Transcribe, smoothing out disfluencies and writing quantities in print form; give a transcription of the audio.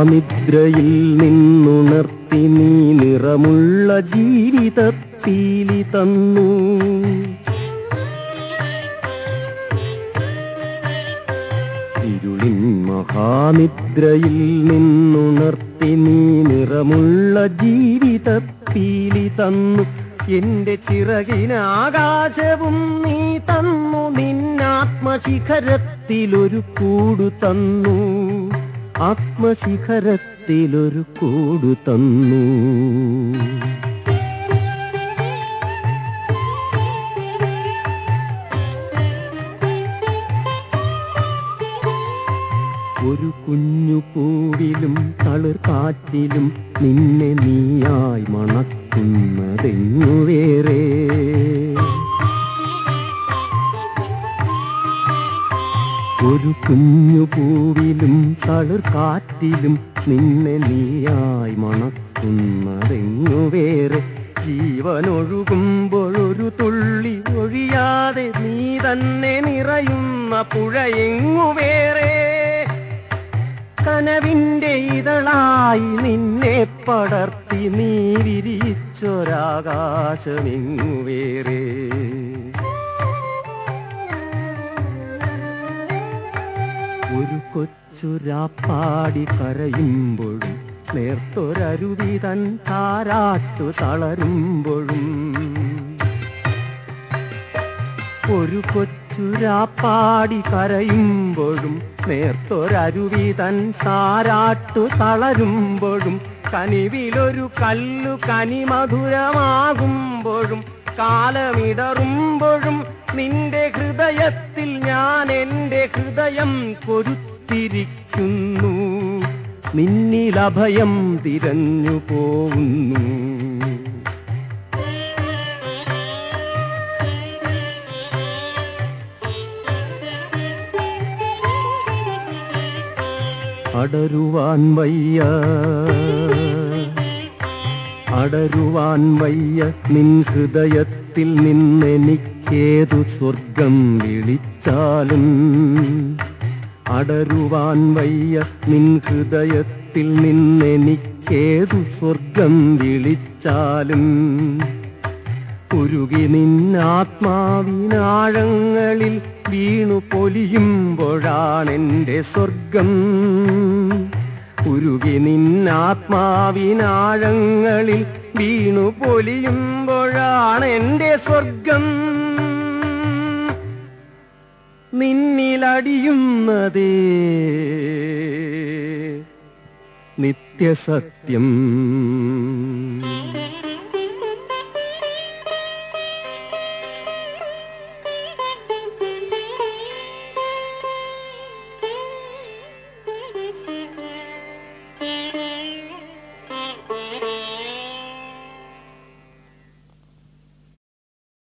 മഹാനിദ്രയിൽ നിന്നുണർത്തി നീ നിറമുള്ള ജീവിതത്തീലി തന്നു. ഇരുളിൻ മഹാനിദ്രയിൽ നിന്നുണർത്തി നീ നിറമുള്ള ജീവിതത്തീലി തന്നു. എന്റെ ചിറകിനാകാശവും നീ തന്നു. നിന്നാത്മശിഖരത്തിലൊരു കൂടു തന്നു. ആത്മശിഖരത്തിലൊരു കൂടു തന്നു. ഒരു കുഞ്ഞു പൂവിലും തളിർ കാറ്റിലും നിന്നെ നീയായി മണക്കുന്നതെങ്ങു വേറെ. ഒരു കുഞ്ഞു പൂവിലും തളിർ കാറ്റിലും നിന്നെ നീയായി മണക്കുന്നതെങ്ങു വേറെ. ജീവനൊഴുകുമ്പോഴൊരു തുള്ളി ഒഴിയാതെ നീ തന്നെ നിറയുന്ന പുഴയെങ്ങു വേറെ. കനവിന്റെ ഇതളായി നിന്നെ പടർത്തി നീ വിരിച്ചൊരാകാശമെങ്ങു വേറെ. ഒരു കൊച്ചുരാപ്പാടി കരയുമ്പോഴും നേർത്തൊരരുവി തൻ താരാട്ടു തളരുമ്പോഴും. ഒരു കൊച്ചുരാപ്പാടി കരയുമ്പോഴും നേർത്തൊരരുവി തൻ താരാട്ടു തളരുമ്പോഴും. കനിവിലൊരു കല്ലു കനിമധുരമാകുമ്പോഴും കാലമിടറുമ്പോഴും നിന്റെ ഹൃദയത്തിൽ ഞാൻ എന്റെ ഹൃദയം കൊരുത്തിരിക്കുന്നു. നിന്നിലഭയം തിരഞ്ഞു പോകുന്നു. അടരുവാൻ വയ്യ, അടരുവാൻ വയ്യ നിൻ ഹൃദയത്തിൽ നിന്നെനിക്കേതു സ്വർഗം വിളിച്ചാലും. അടരുവാൻ വയ്യ നിൻ ഹൃദയത്തിൽ നിന്നെനിക്കേതു സ്വർഗം വിളിച്ചാലും. ഉരുകി നിന്നാത്മാവിനാഴങ്ങളിൽ വീണു പൊലിയുമ്പോഴാണെന്റെ സ്വർഗം. ഉരുകി നിന്നാത്മാവിനാഴങ്ങളിൽ വീണു പൊലിയുമ്പോഴാണെന്റെ സ്വർഗം. നിന്നിലടിയുന്നതേ നിത്യസത്യം.